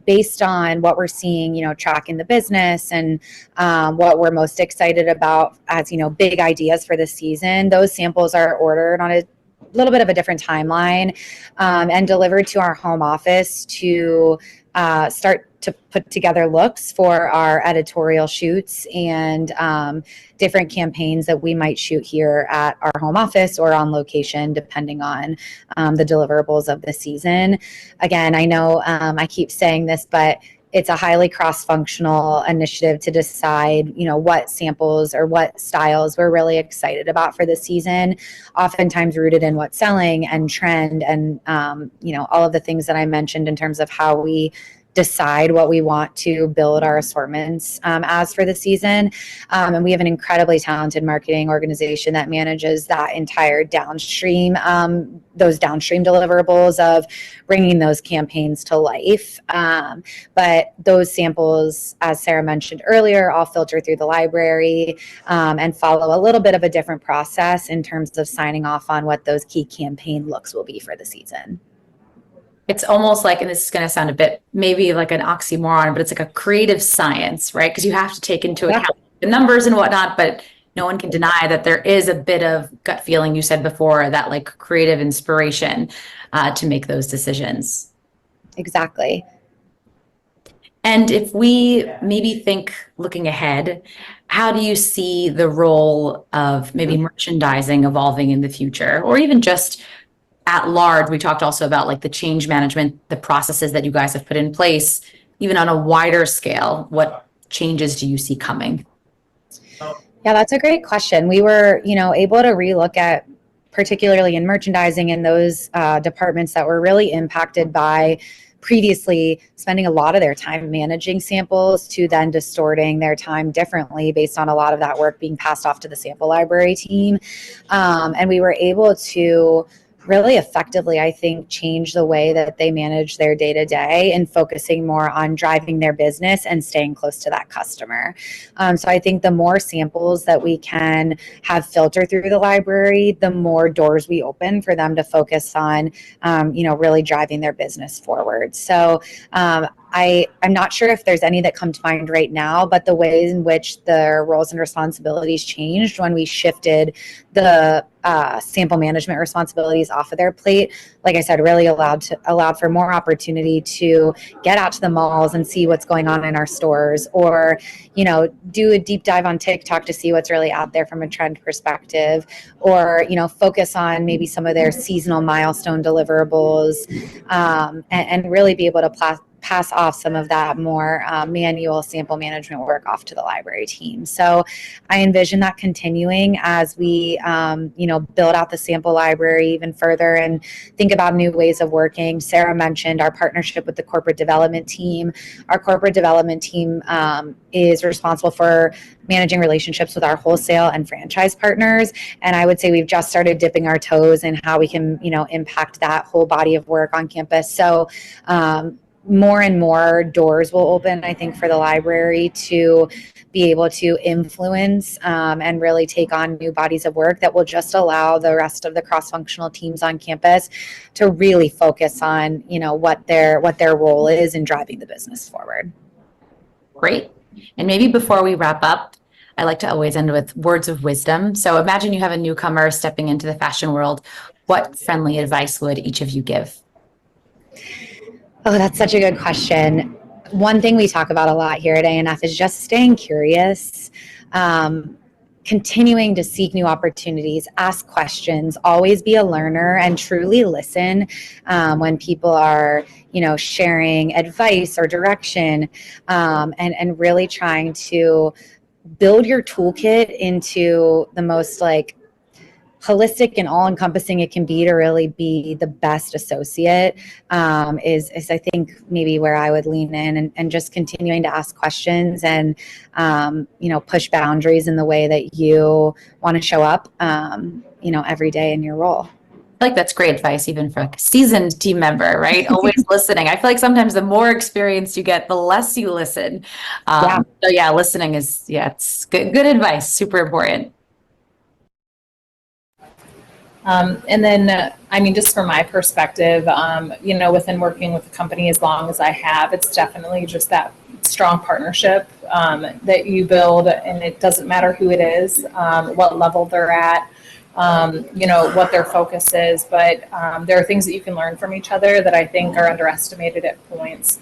based on what we're seeing, you know, tracking the business and what we're most excited about as, you know, big ideas for the season. Those samples are ordered on a little bit of a different timeline and delivered to our home office to start to put together looks for our editorial shoots and different campaigns that we might shoot here at our home office or on location, depending on the deliverables of the season. Again, I know I keep saying this, but it's a highly cross-functional initiative to decide, what samples or what styles we're really excited about for the season, oftentimes rooted in what's selling and trend and, all of the things that I mentioned in terms of how we decide what we want to build our assortments as for the season. And we have an incredibly talented marketing organization that manages that entire downstream, those downstream deliverables of bringing those campaigns to life. But those samples, as Sarah mentioned earlier, all filter through the library and follow a little bit of a different process in terms of signing off on what those key campaign looks will be for the season. It's almost like, and this is going to sound a bit maybe like an oxymoron, but it's like a creative science, right? Because you have to take into account the numbers and whatnot, but no one can deny that there is a bit of gut feeling, you said before, that like creative inspiration to make those decisions. Exactly. And if we maybe think looking ahead, how do you see the role of maybe merchandising evolving in the future, or even just at large? We talked also about like the change management, the processes that you guys have put in place, even on a wider scale. What changes do you see coming? Yeah, that's a great question. We were, able to relook at, particularly in merchandising and those departments that were really impacted by previously spending a lot of their time managing samples to then distorting their time differently based on a lot of that work being passed off to the sample library team. And we were able to really effectively, I think, change the way that they manage their day-to-day and focusing more on driving their business and staying close to that customer. So I think the more samples that we can have filter through the library, the more doors we open for them to focus on, really driving their business forward. So I'm not sure if there's any that come to mind right now, but the ways in which the roles and responsibilities changed when we shifted the sample management responsibilities off of their plate, like I said, really allowed for more opportunity to get out to the malls and see what's going on in our stores, or do a deep dive on TikTok to see what's really out there from a trend perspective, or focus on maybe some of their seasonal milestone deliverables, and really be able to pass off some of that more manual sample management work off to the library team. So I envision that continuing as we, build out the sample library even further and think about new ways of working. Sarah mentioned our partnership with the corporate development team. Our corporate development team is responsible for managing relationships with our wholesale and franchise partners. And I would say we've just started dipping our toes in how we can, impact that whole body of work on campus. So, more and more doors will open, I think, for the library to be able to influence and really take on new bodies of work that will just allow the rest of the cross-functional teams on campus to really focus on, what their role is in driving the business forward. Great. And maybe before we wrap up, I like to always end with words of wisdom. So imagine you have a newcomer stepping into the fashion world. What friendly advice would each of you give? Oh, that's such a good question. One thing we talk about a lot here at ANF is just staying curious, continuing to seek new opportunities, ask questions, always be a learner, and truly listen when people are, sharing advice or direction, and really trying to build your toolkit into the most holistic and all-encompassing it can be to really be the best associate, is I think maybe where I would lean in, and just continuing to ask questions and push boundaries in the way that you want to show up every day in your role. I feel like that's great advice, even for a seasoned team member, right? Always listening. I feel like sometimes the more experience you get, the less you listen. So yeah, listening is, it's good advice, super important. And then, just from my perspective, within working with the company as long as I have, it's definitely just that strong partnership that you build, and it doesn't matter who it is, what level they're at. what their focus is. But there are things that you can learn from each other that I think are underestimated at points.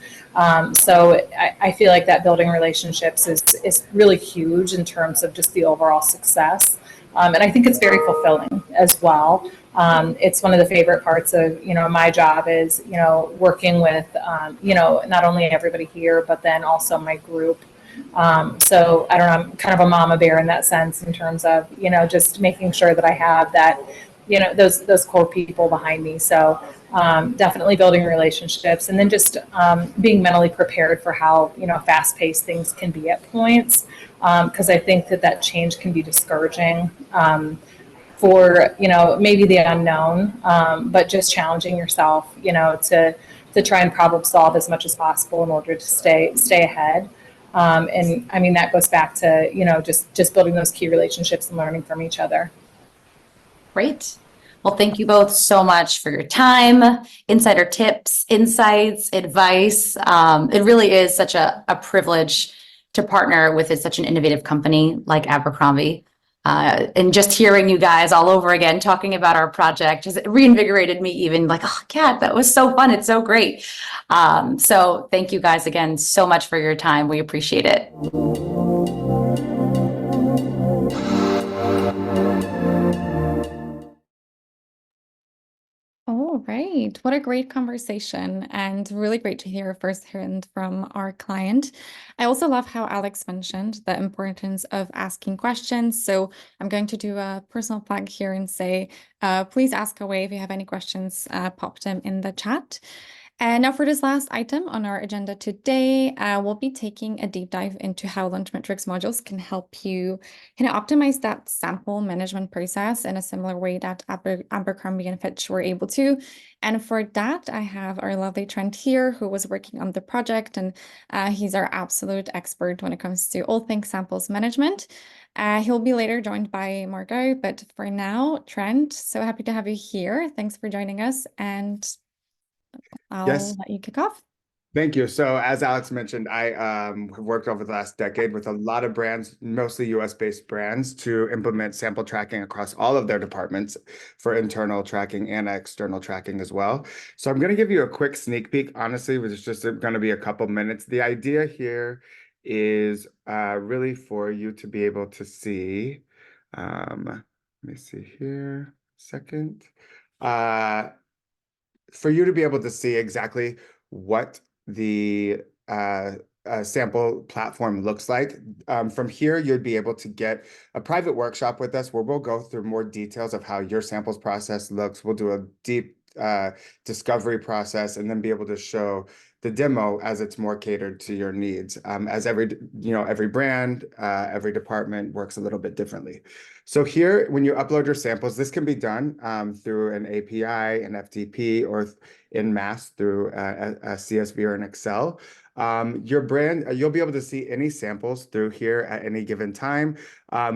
So I feel like that building relationships is really huge in terms of just the overall success. And I think it's very fulfilling as well. It's one of the favorite parts of, my job is, working with, not only everybody here, but then also my group. So I don't know, I'm kind of a mama bear in that sense in terms of, just making sure that I have that, those core people behind me. So definitely building relationships, and then just being mentally prepared for how, fast paced things can be at points. Because I think that change can be discouraging. For maybe the unknown, but just challenging yourself to try and problem solve as much as possible in order to stay ahead. And I mean, that goes back to just building those key relationships and learning from each other. Great. Well, thank you both so much for your time, insider tips, insights, advice. It really is such a privilege to partner with such an innovative company like Abercrombie. And just hearing you guys all over again talking about our project just reinvigorated me, even like, oh, Kat, that was so fun. It's so great. So thank you guys again so much for your time. We appreciate it. All right. What a great conversation, and really great to hear firsthand from our client. I also love how Alex mentioned the importance of asking questions. So I'm going to do a personal plug here and say, please ask away if you have any questions, pop them in the chat. And now for this last item on our agenda today, we'll be taking a deep dive into how Launchmetrics modules can help you optimize that sample management process in a similar way that Abercrombie and Fitch were able to. And for that, I have our lovely Trent here, who was working on the project, and he's our absolute expert when it comes to all things samples management. He'll be later joined by Margot, but for now, Trent, so happy to have you here. Thanks for joining us, and I'll let you kick off. Thank you. So as Alex mentioned, I have worked over the last decade with a lot of brands, mostly US-based brands, to implement sample tracking across all of their departments for internal tracking and external tracking as well. So I'm going to give you a quick sneak peek. Honestly, it's just going to be a couple minutes. The idea here is really for you to be able to see. Let me see here a second. For you to be able to see exactly what the sample platform looks like. From here, you'd be able to get a private workshop with us where we'll go through more details of how your samples process looks. We'll do a deep discovery process, and then be able to show the demo as it's more catered to your needs. As every brand, every department works a little bit differently. So here, when you upload your samples, this can be done through an API, an FTP, or in mass through a CSV or an Excel. Your brand, you'll be able to see any samples through here at any given time.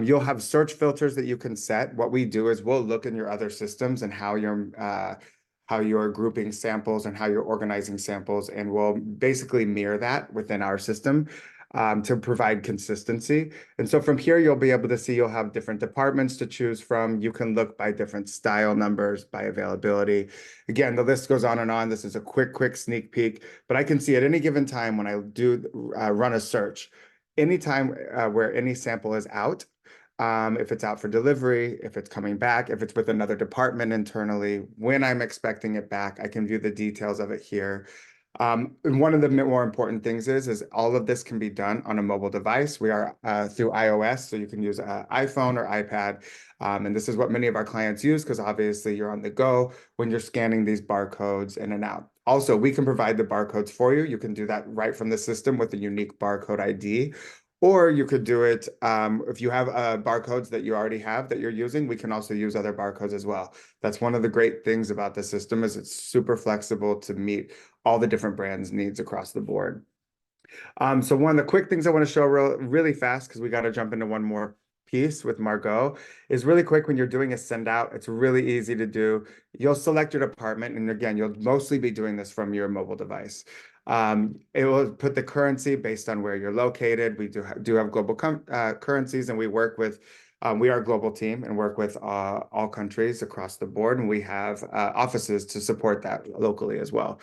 You'll have search filters that you can set. What we do is we'll look in your other systems and how you're grouping samples and how you're organizing samples, and we'll basically mirror that within our system to provide consistency. And so from here, you'll be able to see you'll have different departments to choose from. You can look by different style numbers, by availability. Again, the list goes on and on. This is a quick sneak peek, but I can see at any given time when I do run a search, anytime where any sample is out, if it's out for delivery, if it's coming back, if it's with another department internally, when I'm expecting it back, I can view the details of it here. And one of the more important things is all of this can be done on a mobile device. We are through iOS, so you can use an iPhone or iPad. And this is what many of our clients use, because obviously you're on the go when you're scanning these barcodes in and out. Also, we can provide the barcodes for you. You can do that right from the system with a unique barcode ID. Or you could do it if you have barcodes that you already have that you're using. We can also use other barcodes as well. That's one of the great things about the system, is it's super flexible to meet all the different brands' needs across the board. So one of the quick things I want to show really fast, because we got to jump into one more piece with Margot, is really quick. When you're doing a send out, it's really easy to do. You'll select your department, and again, you'll mostly be doing this from your mobile device. It will put the currency based on where you're located. We do have global currencies, and we work with We are a global team and work with all countries across the board, and we have offices to support that locally as well.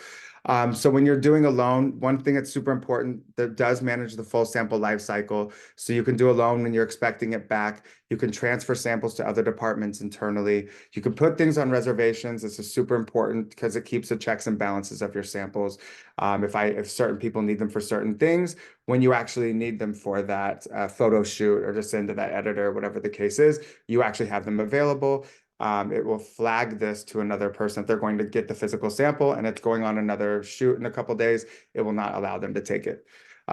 So when you're doing a loan, one thing that's super important that does manage the full sample life cycle. So you can do a loan when you're expecting it back. You can transfer samples to other departments internally. You can put things on reservations. This is super important because it keeps the checks and balances of your samples. If certain people need them for certain things, when you actually need them for that photo shoot or to send to that editor, whatever the case is, you actually have them available. It will flag this to another person if they're going to get the physical sample and it's going on another shoot in a couple days. It will not allow them to take it.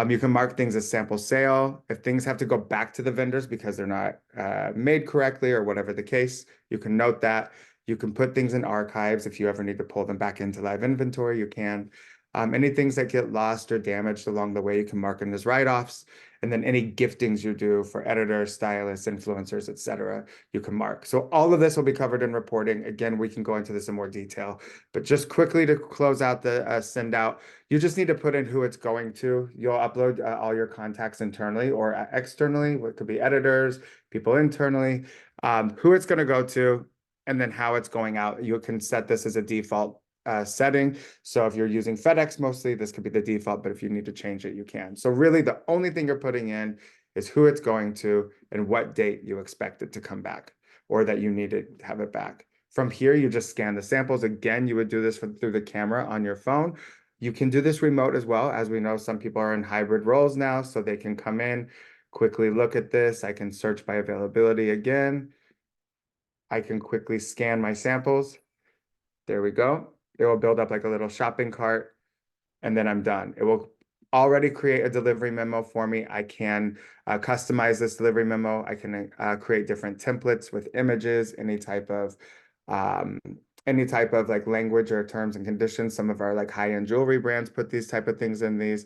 You can mark things as sample sale. If things have to go back to the vendors because they're not made correctly or whatever the case, you can note that. You can put things in archives. If you ever need to pull them back into live inventory, you can. Any things that get lost or damaged along the way, you can mark them as write-offs. And then any giftings you do for editors, stylists, influencers, etc., you can mark. So all of this will be covered in reporting. Again, we can go into this in more detail, but just quickly to close out the send out, you just need to put in who it's going to. You'll upload all your contacts internally or externally. What could be editors, people internally, who it's going to go to, and then how it's going out. You can set this as a default setting. So if you're using FedEx mostly, this could be the default, but if you need to change it, you can. So really the only thing you're putting in is who it's going to and what date you expect it to come back or that you need to have it back. From here, you just scan the samples. Again, you would do this through the camera on your phone. You can do this remote as well. As we know, some people are in hybrid roles now, so they can come in, quickly look at this. I can search by availability again. I can quickly scan my samples. There we go. It will build up like a little shopping cart, and then I'm done. It will already create a delivery memo for me. I can customize this delivery memo. I can create different templates with images, any type of like language or terms and conditions. Some of our like high-end jewelry brands put these type of things in these.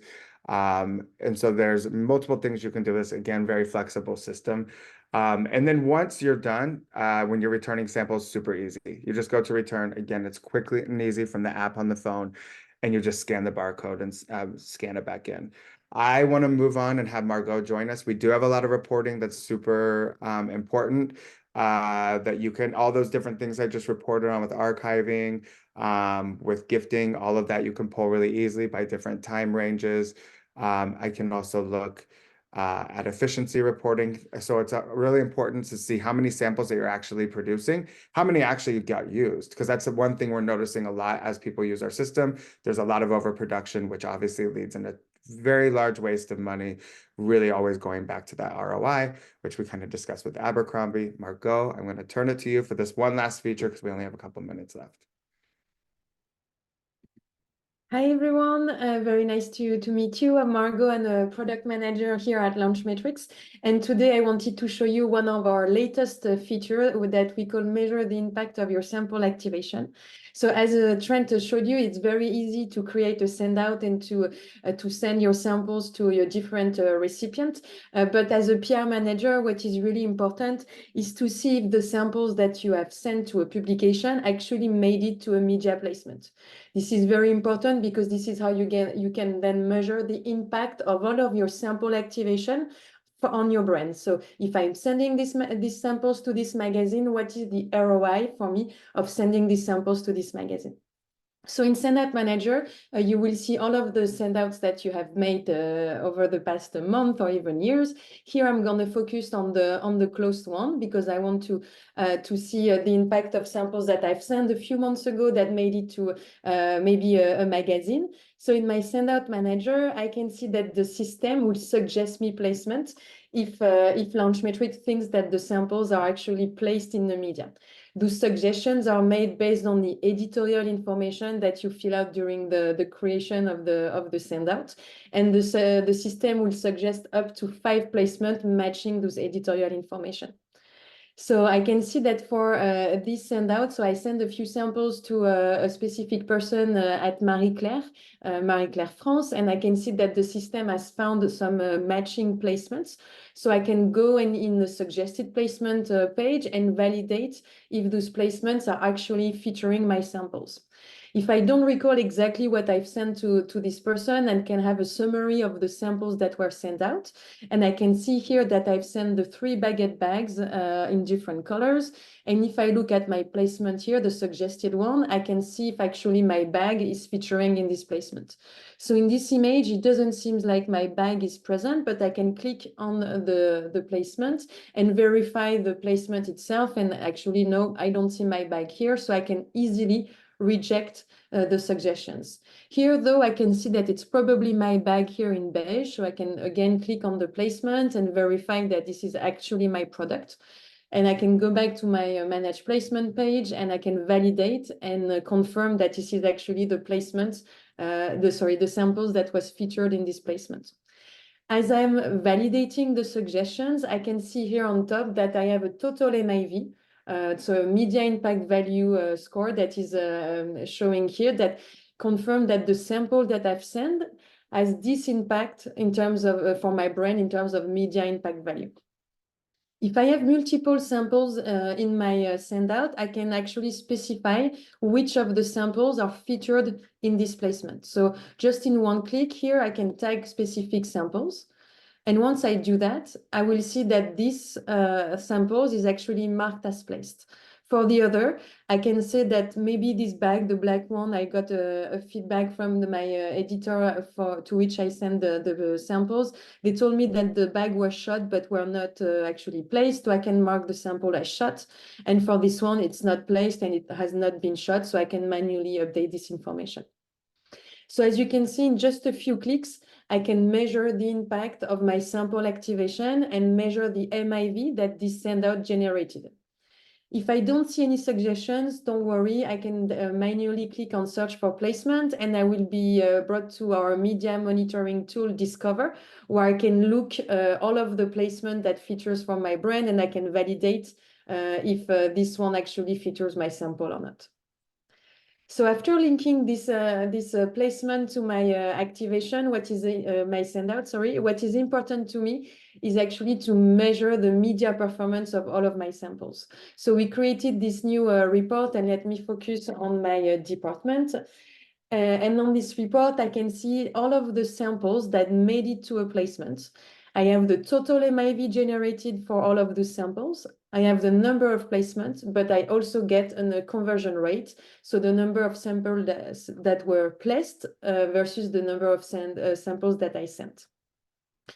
And so there's multiple things you can do. This, again, very flexible system. And then once you're done, when you're returning samples, super easy. You just go to return. Again, it's quickly and easy from the app on the phone, and you just scan the barcode and scan it back in. I want to move on and have Margot join us. We do have a lot of reporting that's super important, that you can, all those different things I just reported on with archiving, with gifting, all of that you can pull really easily by different time ranges. I can also look at efficiency reporting. So it's really important to see how many samples that you're actually producing, how many actually got used, because that's the one thing we're noticing a lot as people use our system. There's a lot of overproduction, which obviously leads in a very large waste of money, really always going back to that ROI, which we kind of discussed with Abercrombie. Margot, I'm going to turn it to you for this one last feature because we only have a couple minutes left. Hi everyone, very nice to meet you. I'm Margot, I'm a product manager here at Launchmetrics, and today I wanted to show you one of our latest feature that we call measure the impact of your sample activation. So as Trent showed you, it's very easy to create a send out and to send your samples to your different recipients. But as a PR manager, what is really important is to see if the samples that you have sent to a publication actually made it to a media placement. This is very important because this is how you can then measure the impact of all of your sample activation on your brand. So if I'm sending these samples to this magazine, what is the ROI for me of sending these samples to this magazine? So in Send-Out Manager, you will see all of the send-outs that you have made over the past month or even years. Here, I'm going to focus on the closed one because I want to see the impact of samples that I've sent a few months ago that made it to maybe a magazine. So in my Send-Out Manager, I can see that the system will suggest me placement if Launchmetrics thinks that the samples are actually placed in the media. Those suggestions are made based on the editorial information that you fill out during the creation of the send out. And the system will suggest up to 5 placements matching those editorial information. So I can see that for this send out, so I send a few samples to a specific person at Marie Claire France, and I can see that the system has found some matching placements. So I can go in the suggested placement page and validate if those placements are actually featuring my samples. If I don't recall exactly what I've sent to this person, I can have a summary of the samples that were sent out. And I can see here that I've sent the 3 baguette bags in different colors. And if I look at my placement here, the suggested one, I can see if actually my bag is featuring in this placement. So in this image, it doesn't seem like my bag is present, but I can click on the placement and verify the placement itself. And actually, no, I don't see my bag here. So I can easily reject the suggestions. Here, though, I can see that it's probably my bag here in beige. So I can again click on the placement and verify that this is actually my product. And I can go back to my manage placement page and I can validate and confirm that this is actually the placement, the samples that was featured in this placement. As I'm validating the suggestions, I can see here on top that I have a total MIV, so a media impact value score that is showing here that confirm that the sample that I've sent has this impact in terms of, for my brand, in terms of media impact value. If I have multiple samples in my send out, I can actually specify which of the samples are featured in this placement. So just in one click here, I can tag specific samples. And once I do that, I will see that this samples is actually marked as placed. For the other, I can say that maybe this bag, the black one, I got a feedback from my editor to which I send the samples. They told me that the bag was shot, but were not actually placed. So I can mark the sample as shot. And for this one, it's not placed and it has not been shot. So I can manually update this information. So as you can see, in just a few clicks, I can measure the impact of my sample activation and measure the MIV that this send out generated. If I don't see any suggestions, don't worry, I can manually click on search for placement and I will be brought to our media monitoring tool, Discover, where I can look all of the placement that features from my brand and I can validate if this one actually features my sample or not. So after linking this placement to my activation, what is my send out, sorry, what is important to me is actually to measure the media performance of all of my samples. So we created this new report and let me focus on my department. And on this report, I can see all of the samples that made it to a placement. I have the total MIV generated for all of the samples. I have the number of placements, but I also get a conversion rate. So the number of samples that were placed versus the number of samples that I sent.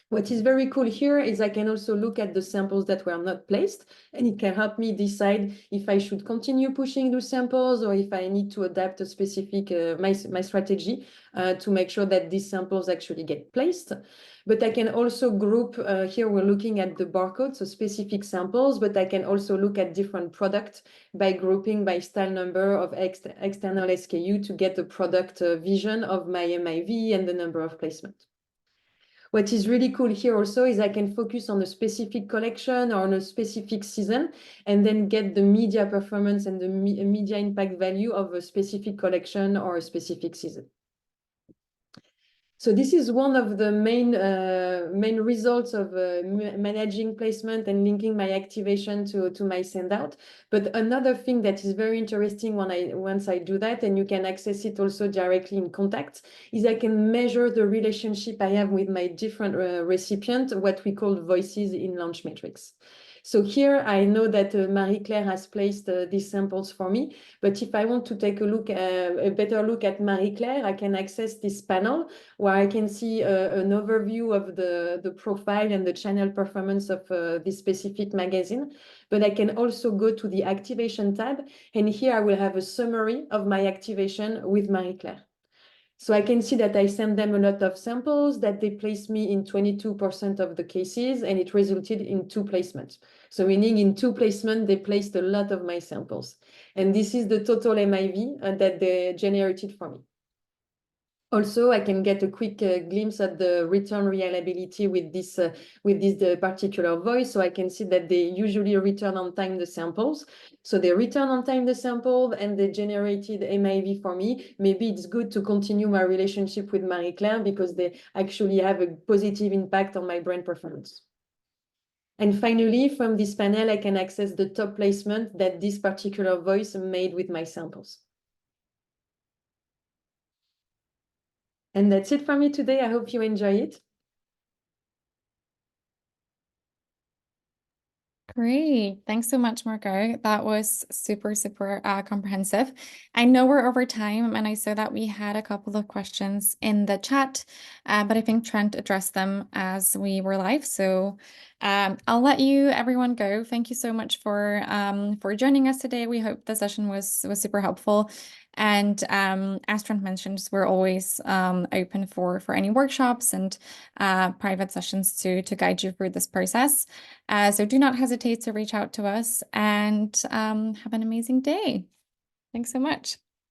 What is very cool here is I can also look at the samples that were not placed, and it can help me decide if I should continue pushing those samples or if I need to adapt a specific my strategy to make sure that these samples actually get placed. But I can also group, here we're looking at the barcode, so specific samples, but I can also look at different products by grouping by style number of external SKU to get a product vision of my MIV and the number of placement. What is really cool here also is I can focus on a specific collection or on a specific season and then get the media performance and the media impact value of a specific collection or a specific season. So this is one of the main results of managing placement and linking my activation to my send out. But another thing that is very interesting once I do that, and you can access it also directly in Contact, is I can measure the relationship I have with my different recipients, what we call voices in Launchmetrics. So here I know that Marie-Claire has placed these samples for me, but if I want to take a better look at Marie-Claire, I can access this panel where I can see an overview of the profile and the channel performance of this specific magazine. But I can also go to the activation tab, and here I will have a summary of my activation with Marie-Claire. So I can see that I sent them a lot of samples, that they placed me in 22% of the cases, and it resulted in 2 placements. So meaning in 2 placements, they placed a lot of my samples. And this is the total MIV that they generated for me. Also, I can get a quick glimpse at the return reliability with this particular voice. So I can see that they usually return on time the samples. So they return on time the sample and they generated MIV for me. Maybe it's good to continue my relationship with Marie-Claire because they actually have a positive impact on my brand performance. And finally, from this panel, I can access the top placement that this particular voice made with my samples. And that's it for me today. I hope you enjoy it. Great. Thanks so much, Margot. That was super, super comprehensive. I know we're over time, and I saw that we had a couple of questions in the chat, but I think Trent addressed them as we were live. So I'll let you everyone go. Thank you so much for joining us today. We hope the session was super helpful. And as Trent mentioned, we're always open for any workshops and private sessions to guide you through this process. So do not hesitate to reach out to us, and have an amazing day. Thanks so much.